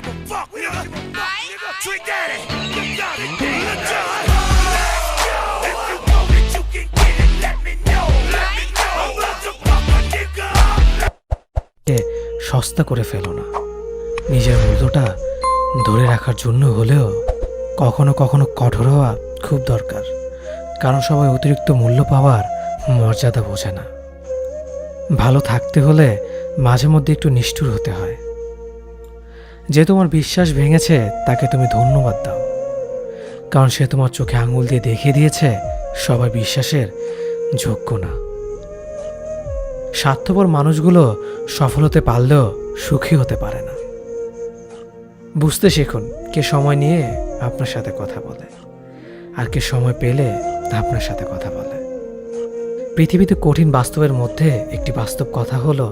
give a fuck, nigga. Trick Daddy. Let's go. If you know that you can get it, let me know. I'm about to fuck a nigga. সস্তা করে ফেলো না। নিজের মূল্যটা ধরে রাখার জন্য হলেও কখনো কখনো কঠোর হওয়া খুব দরকার, কারণ সবাই অতিরিক্ত মূল্য পাওয়ার মর্যাদা বোঝে না। ভালো থাকতে হলে মাঝে মধ্যে একটু নিষ্ঠুর হতে হয়। যে তোমার বিশ্বাস ভেঙেছে তাকে তুমি ধন্যবাদ দাও, কারণ সে তোমার চোখে আঙুল দিয়ে দেখিয়ে দিয়েছে সবাই বিশ্বাসের যোগ্য না। স্বার্থপর মানুষগুলো সফল হতে পারলেও সুখী হতে পারে না। বুঝতে শিখুন কে সময় নিয়ে আপনার সাথে কথা বলে আর কে সময় পেলে আপনার সাথে কথা বলে। পৃথিবীতে কঠিন বাস্তবের মধ্যে একটি বাস্তব কথা হলো,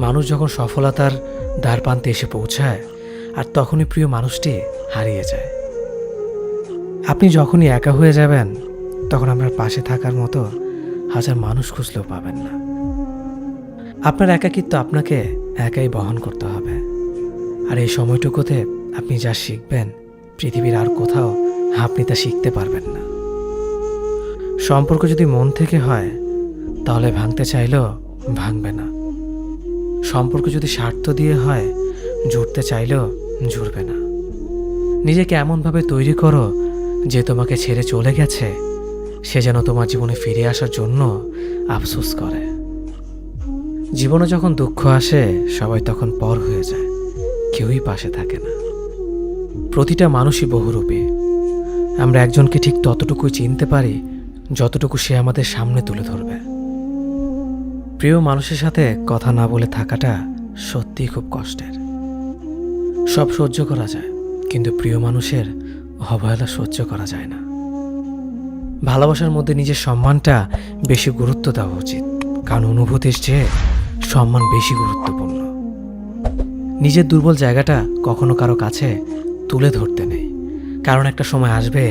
মানুষ যখন সফলতার দ্বারপ্রান্তে এসে পৌঁছায় আর তখনই প্রিয় মানুষটি হারিয়ে যায়। আপনি যখনই একা হয়ে যাবেন তখন আপনার পাশে থাকার মতো হাজার মানুষ খুঁজলেও পাবেন না। আপনার একাকিত্ব আপনাকে একাই বহন করতে হবে, আর এই সময়টুকুতে আপনি যা শিখবেন পৃথিবীর আর কোথাও আপনি তা শিখতে পারবেন না। সম্পর্ক যদি মন থেকে হয় তাহলে ভাঙতে চাইলেও ভাঙবে না। সম্পর্ক যদি স্বার্থ দিয়ে হয় জুড়তে চাইলেও জুড়বে না। নিজেকে এমনভাবে তৈরি করো যে তোমাকে ছেড়ে চলে গেছে সে যেন তোমার জীবনে ফিরে আসার জন্য আফসোস করে। জীবনে যখন দুঃখ আসে সবাই তখন পর হয়ে যায়, কেউই পাশে থাকে না। প্রতিটা মানুষই বহুরূপী। আমরা একজনকে ঠিক ততটুকুই চিনতে পারি যতটুকু সে আমাদের সামনে তুলে ধরবে। প্রিয় মানুষের সাথে কথা না বলে থাকাটা সত্যিই খুব কষ্টের। সব সহ্য করা যায়, কিন্তু প্রিয় মানুষের অবহেলা সহ্য করা যায় না। ভালোবাসার মধ্যে নিজের সম্মানটা বেশি গুরুত্ব দেওয়া উচিত, কারণ অনুভূতির চেয়ে সম্মান বেশি গুরুত্বপূর্ণ। নিজের দুর্বল জায়গাটা কখনো কারো কাছে তুলে ধরতে নেই, কারণ একটা সময় আসবে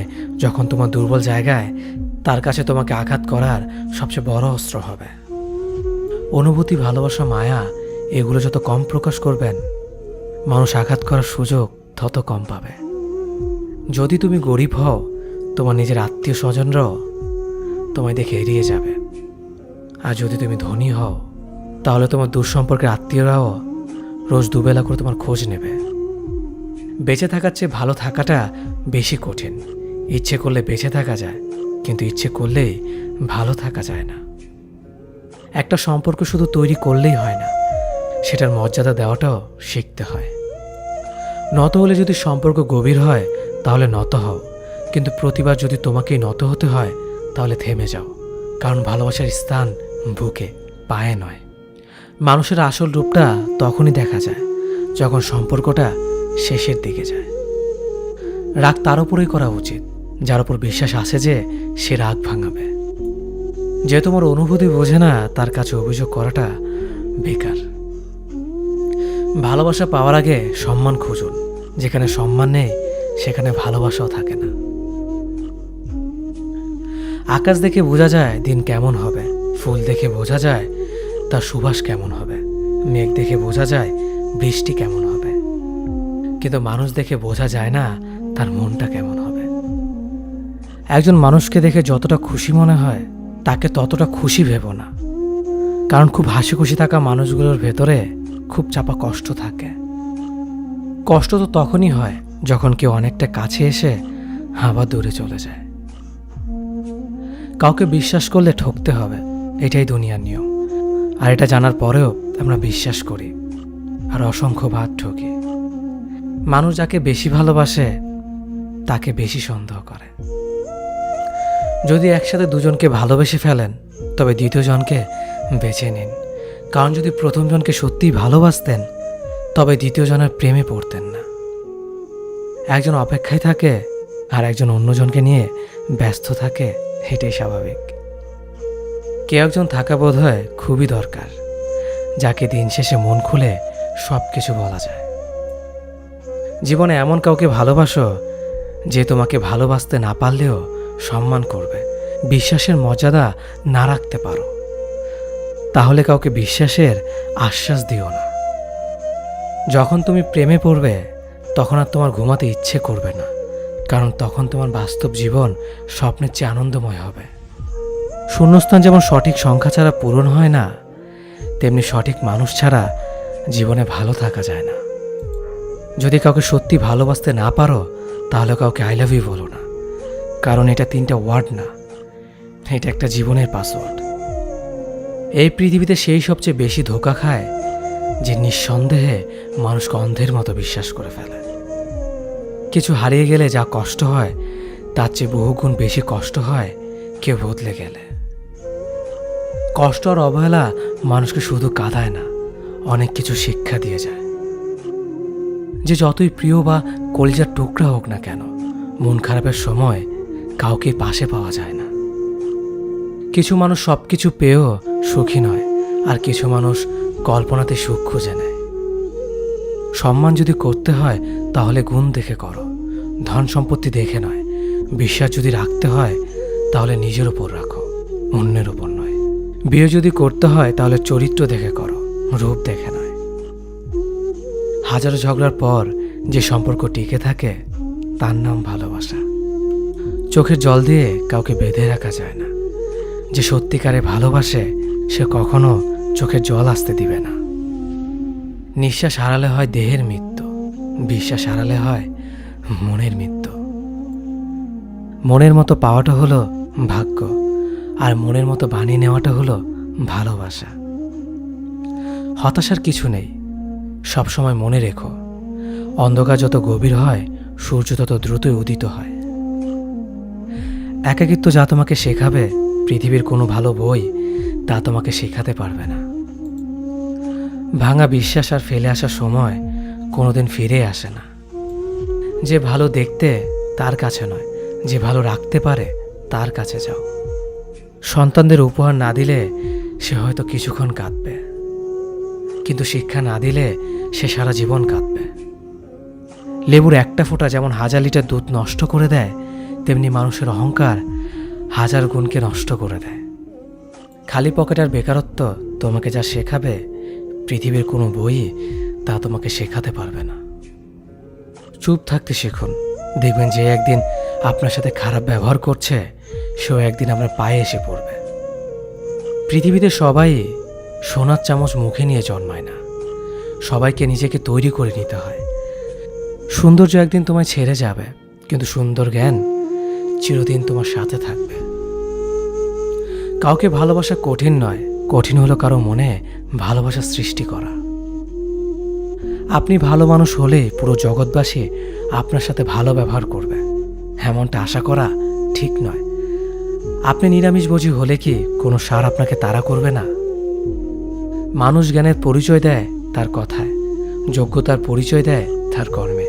যখন তোমার দুর্বল জায়গায় তার কাছে তোমাকে আঘাত করার সবচেয়ে বড় অস্ত্র হবে। অনুভূতি, ভালোবাসা, মায়া এগুলো যত কম প্রকাশ করবেন মানুষ আঘাত করার সুযোগ তত কম পাবে। যদি তুমি গরিব হও তোমার নিজের আত্মীয় স্বজনরাও তোমায় দেখে এড়িয়ে যাবে, আর যদি তুমি ধনী হও তাহলে তোমার দূর সম্পর্কের আত্মীয়রাও রোজ দুবেলা করে তোমার খোঁজ নেবে। বেঁচে থাকার চেয়ে ভালো থাকাটা বেশি কঠিন। ইচ্ছে করলে বেঁচে থাকা যায়, কিন্তু ইচ্ছে করলেই ভালো থাকা যায় না। একটা সম্পর্ক শুধু তৈরি করলেই হয় না, সেটার মর্যাদা দেওয়াটাও শিখতে হয়। নত হলে যদি সম্পর্ক গভীর হয় তাহলে নত হও, কিন্তু প্রতিবার যদি তোমাকেই নত হতে হয় তাহলে থেমে যাও, কারণ ভালোবাসার স্থান বুকে, পায়ে নয়। মানুষের আসল রূপটা তখনই দেখা যায় যখন সম্পর্কটা শেষের দিকে যায়। রাগ তার উপরেই করা উচিত যার উপর বিশ্বাস আছে যে সে রাগ ভাঙাবে। যে তোমার অনুভূতি বোঝে না তার কাছে অভিযোগ করাটা বেকার। ভালোবাসা পাওয়ার আগে সম্মান খুঁজুন, যেখানে সম্মান নেই সেখানে ভালোবাসাও থাকে না। আকাশ দেখে বোঝা যায় দিন কেমন হবে, ফুল দেখে বোঝা যায় তার সুবাস কেমন হবে, মেঘ দেখে বোঝা যায় বৃষ্টি কেমন হবে, কিন্তু মানুষ দেখে বোঝা যায় না তার মনটা কেমন হবে। একজন মানুষকে দেখে যতটা খুশি মনে হয় তাকে ততটা খুশি ভেবো না, কারণ খুব হাসি খুশি থাকা মানুষগুলোর ভেতরে খুব চাপা কষ্ট থাকে। কষ্ট তো তখনই হয় যখন কেউ অনেকটা কাছে এসে আবার দূরে চলে যায়। কাউকে বিশ্বাস করলে ঠকতে হবে, এটাই দুনিয়ার নিয়ম। আর এটা জানার পরেও আমরা বিশ্বাস করি আর অসংখ্য বার ঠকি। মানুষ যাকে বেশি ভালোবাসে তাকে বেশি সন্দেহ করে। যদি একসাথে দুজনকে ভালোবেসে ফেলেন তবে দ্বিতীয় জনকে বেছে নিন, কারণ যদি প্রথম জনকে সত্যিই ভালোবাসতেন তবে দ্বিতীয় জনের প্রেমে পড়তেন না। একজন অপেক্ষায় থাকে আর একজন অন্যজনকে নিয়ে ব্যস্ত থাকে, এটাই স্বাভাবিক। কেউ একজন থাকা বোধ হয় খুবই দরকার, যাকে দিন শেষে মন খুলে সব কিছু বলা যায়। জীবনে এমন কাউকে ভালোবাসো যে তোমাকে ভালোবাসতে না পারলেও সম্মান করবে। বিশ্বাসের মর্যাদা না রাখতে পারো তাহলে কাউকে বিশ্বাসের আশ্বাস দিও না। যখন তুমি প্রেমে পড়বে তখন আর তোমার ঘুমাতে ইচ্ছে করবে না, কারণ তখন তোমার বাস্তব জীবন স্বপ্নের চেয়ে আনন্দময় হবে। শূন্যস্থান যেমন সঠিক সংখ্যা ছাড়া পূরণ হয় না, তেমনি সঠিক মানুষ ছাড়া জীবনে ভালো থাকা যায় না। যদি কাউকে সত্যি ভালোবাসতে না পারো তাহলে কাউকে আই লাভ ইউ বলো না, কারণ এটা 3টা ওয়ার্ড না, এটা একটা জীবনের পাসওয়ার্ড। এই পৃথিবীতে সেই সবচেয়ে বেশি ধোঁকা খায় যে নিঃসন্দেহে মানুষকে অন্ধের মতো বিশ্বাস করে ফেলে। কিছু হারিয়ে গেলে যা কষ্ট হয় তার চেয়ে বহুগুণ বেশি কষ্ট হয় কেউ বদলে গেলে। কষ্ট আর অবহেলা মানুষকে শুধু কাঁদায় না, অনেক কিছু শিক্ষা দিয়ে যায়। যে যতই প্রিয় বা কলিজার টুকরা হোক না কেন, মন খারাপের সময় কাউকে পাশে পাওয়া যায় না। কিছু মানুষ সব কিছু পেয়েও সুখী নয়, আর কিছু মানুষ কল্পনাতে সুখ খুঁজে নেয়। সম্মান যদি করতে হয় তাহলে গুণ দেখে করো, ধন সম্পত্তি দেখে নয়। বিশ্বাস যদি রাখতে হয় তাহলে নিজের উপর রাখো, অন্যের উপর নয়। বিয়ে যদি করতে হয় তাহলে চরিত্র দেখে করো, রূপ দেখে নয়। হাজারো ঝগড়ার পর যে সম্পর্ক টিকে থাকে তার নাম ভালোবাসা। চোখের জল দিয়ে কাউকে বেঁধে রাখা যায় না। যে সত্যিকারে ভালোবাসে সে কখনো চোখের জল আসতে দিবে না। নিঃশ্বাস হারালে হয় দেহের মৃত্যু, বিশ্বাস হারালে হয় মনের মৃত্যু। মনের মতো পাওয়াটা হলো ভাগ্য, আর মনের মতো বানিয়ে নেওয়াটা হলো ভালোবাসা। হতাশার কিছু নেই, সবসময় মনে রেখো, অন্ধকার যত গভীর হয় সূর্য তত দ্রুতই উদিত হয়। একাকিত্ব যা তোমাকে শেখাবে পৃথিবীর কোনো ভালো বই তা তোমাকে শেখাতে পারবে না। ভাঙা বিশ্বাস আর ফেলে আসার সময় কোনোদিন ফিরে আসে না। যে ভালো দেখতে তার কাছে নয়, যে ভালো রাখতে পারে তার কাছে যাও। সন্তানদের উপহার না দিলে সে হয়তো কিছুক্ষণ কাঁদবে, কিন্তু শিক্ষা না দিলে সে সারা জীবন কাঁদবে। লেবুর একটা ফোঁটা যেমন 1000 লিটার দুধ নষ্ট করে দেয়, তেমনি মানুষের অহংকার 1000 গুণকে নষ্ট করে দেয়। খালি পকেট আর বেকারত্ব তোমাকে যা শেখাবে পৃথিবীর কোনো বই তা তোমাকে শেখাতে পারবে না। চুপ থাকতে শিখুন, দেখবেন যে একদিন আপনার সাথে খারাপ ব্যবহার করছে সেও একদিন আপনার পায়ে এসে পড়বে। পৃথিবীতে সবাই সোনার চামচ মুখে নিয়ে জন্মায় না, সবাইকে নিজেকে তৈরি করে নিতে হয়। সৌন্দর্য একদিন তোমায় ছেড়ে যাবে, কিন্তু সুন্দর জ্ঞান চিরদিন তোমার সাথে থাকবে। কাউকে ভালোবাসা কঠিন নয়, কঠিন হলো কারো মনে ভালোবাসা সৃষ্টি করা। আপনি ভালো মানুষ হলে পুরো জগৎবাসী আপনার সাথে ভালো ব্যবহার করবে, এমনটা আশা করা ঠিক নয়। আপনি নিরামিষভোজী হলে কি কোনো সার আপনাকে তাড়া করবে না? মানুষ জ্ঞানের পরিচয় দেয় তার কথায়, যোগ্যতার পরিচয় দেয় তার কর্মে,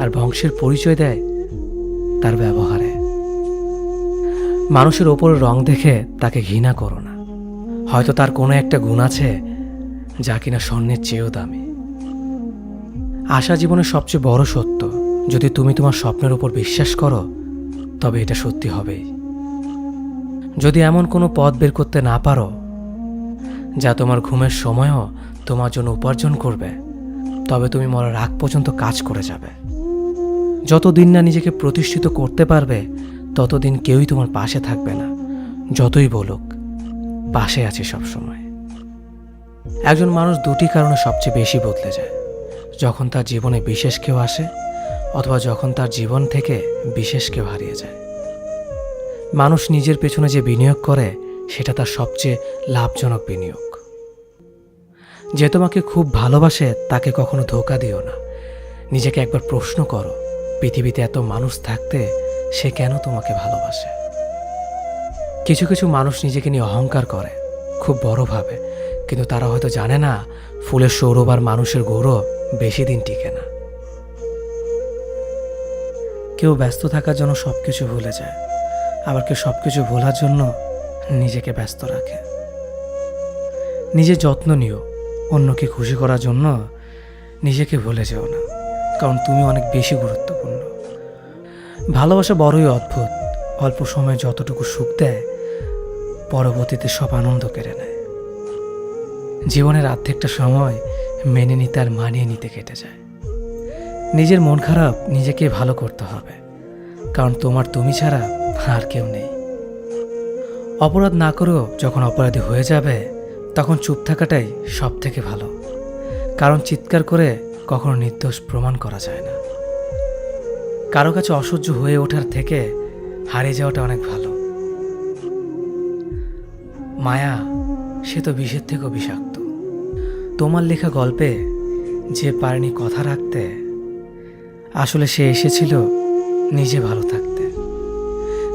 আর বংশের পরিচয় দেয় তার ব্যবহারে। মানুষের ওপরের রং দেখে তাকে ঘৃণা করো না, হয়তো তার কোনো একটা গুণ আছে যা কিনা স্বর্ণের চেয়েও দামি। আশা জীবনের সবচেয়ে বড় সত্য। যদি তুমি তোমার স্বপ্নের উপর বিশ্বাস করো তবে এটা সত্যি হবেই। যদি এমন কোনো পথ বের করতে না পারো যা তোমার ঘুমের সময়ও তোমার জন্য উপার্জন করবে, তবে তুমি মরার আগ পর্যন্ত কাজ করে যাবে। যতদিন না নিজেকে প্রতিষ্ঠিত করতে পারবে ততদিন কেউই তোমার পাশে থাকবে না, যতই বলুক পাশে আছে সবসময়। একজন মানুষ দুটি কারণে সবচেয়ে বেশি বদলে যায়: যখন তার জীবনে বিশেষ কেউ আসে, অথবা যখন তার জীবন থেকে বিশেষ কেউ হারিয়ে যায়। মানুষ নিজের পেছনে যে বিনিয়োগ করে সেটা তার সবচেয়ে লাভজনক বিনিয়োগ। যে তোমাকে খুব ভালোবাসে তাকে কখনো ধোঁকা দিও না। নিজেকে একবার প্রশ্ন করো, পৃথিবীতে এত মানুষ থাকতে সে কেন তোমাকে ভালোবাসে? কিছু কিছু মানুষ নিজেকে নিয়ে অহংকার করে, খুব বড় ভাবে, কিন্তু তারা হয়তো জানে না ফুলের সৌরভ আর মানুষের গৌরব বেশি দিন টিকে না। কেউ ব্যস্ত থাকার জন্য সবকিছু ভুলে যায়, আবার কেউ সবকিছু ভোলার জন্য নিজেকে ব্যস্ত রাখে। নিজের যত্ন নিও, অন্যকে খুশি করার জন্য নিজেকে ভুলে যেও না, কারণ তুমি অনেক বেশি গুরুত্বপূর্ণ। ভালোবাসা বড়ই অদ্ভুত, অল্প সময়ে যতটুকু সুখ দেয় পরবর্তীতে সব আনন্দ কেড়ে নেয়। জীবনের অর্ধেকটা সময় মেনে নিতে আর মানিয়ে নিতে কেটে যায়। নিজের মন খারাপ নিজেকে ভালো করতে হবে, কারণ তোমার তুমি ছাড়া আর কেউ নেই। অপরাধ না করেও যখন অপরাধী হয়ে যাবে তখন চুপ থাকাটাই সব থেকে ভালো, কারণ চিৎকার করে কখনো নির্দোষ প্রমাণ করা যায় না। কারো কাছে অসহ্য হয়ে ওঠার থেকে হারিয়ে যাওয়াটা অনেক ভালো। মায়া সে তো বিষের থেকেও বিষাক্ত। তোমার লেখা গল্পে যে পারেনি কথা রাখতে, আসলে সে এসেছিল নিজে ভালো থাকতে।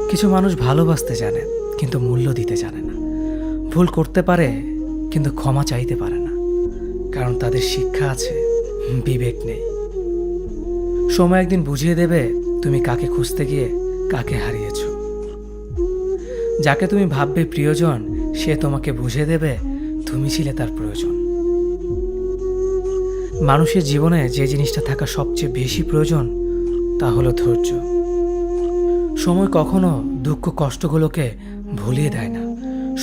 কিছু মানুষ ভালোবাসতে জানে কিন্তু মূল্য দিতে জানে না। ভুল করতে পারে কিন্তু ক্ষমা চাইতে পারে না, কারণ তাদের শিক্ষা আছে, বিবেক নেই। সময় একদিন বুঝিয়ে দেবে তুমি কাকে খুঁজতে গিয়ে কাকে হারিয়েছ। যাকে তুমি ভাববে প্রিয়জন, সে তোমাকে বুঝিয়ে দেবে তুমি ছিলে তার প্রয়োজন। মানুষের জীবনে যে জিনিসটা থাকা সবচেয়ে বেশি প্রয়োজন তা হলো ধৈর্য। সময় কখনো দুঃখ কষ্টগুলোকে ভুলিয়ে দেয় না,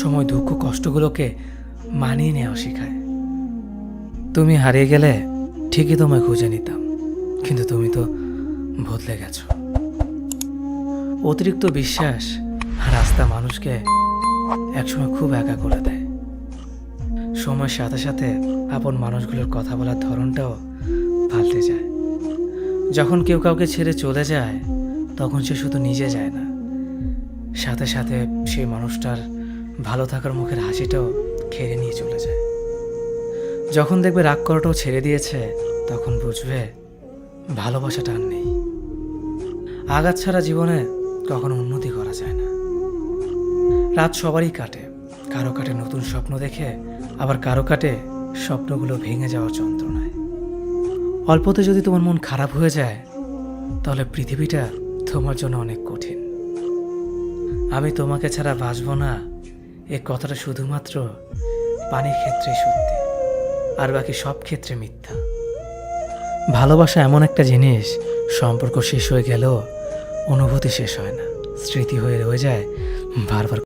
সময় দুঃখ কষ্টগুলোকে মানিয়ে নেওয়া শেখায়। তুমি হারিয়ে গেলে ঠিকই তোমায় খুঁজে নিতাম, কিন্তু তুমি তো বদলে গেছো। অতিরিক্ত বিশ্বাস রাস্তা মানুষকে একসময় খুব একা করে দেয়। সময়ের সাথে সাথে আপন মানুষগুলোর কথা বলার ধরনটাও পাল্টে যায়। যখন কেউ কাউকে ছেড়ে চলে যায় তখন সে শুধু নিজে যায় না, সাথে সাথে সেই মানুষটার ভালো থাকার মুখের হাসিটাও খেয়ে নিয়ে চলে যায়। যখন দেখবে রাগ করাটাও ছেড়ে দিয়েছে তখন বুঝবে ভালোবাসাটা আর নেই। আঘাত ছাড়া জীবনে কখনো উন্নতি করা যায় না। রাত সবারই কাটে, কারো কাটে নতুন স্বপ্ন দেখে, আবার কারো কাটে স্বপ্নগুলো ভেঙে যাওয়ার যন্ত্রণায়। অল্পতে যদি তোমার মন খারাপ হয়ে যায় তাহলে পৃথিবীটা তোমার জন্য অনেক কঠিন। আমি তোমাকে ছাড়া বাঁচব না, এ কথাটা শুধুমাত্র পানির ক্ষেত্রে সত্যি, আর বাকি সব ক্ষেত্রে মিথ্যা। ভালোবাসা এমন একটা জিনিস, সম্পর্ক শেষ হয়ে গেলেও অনুভূতি শেষ হয় না, স্মৃতি হয়ে রয়ে যায় বারবার।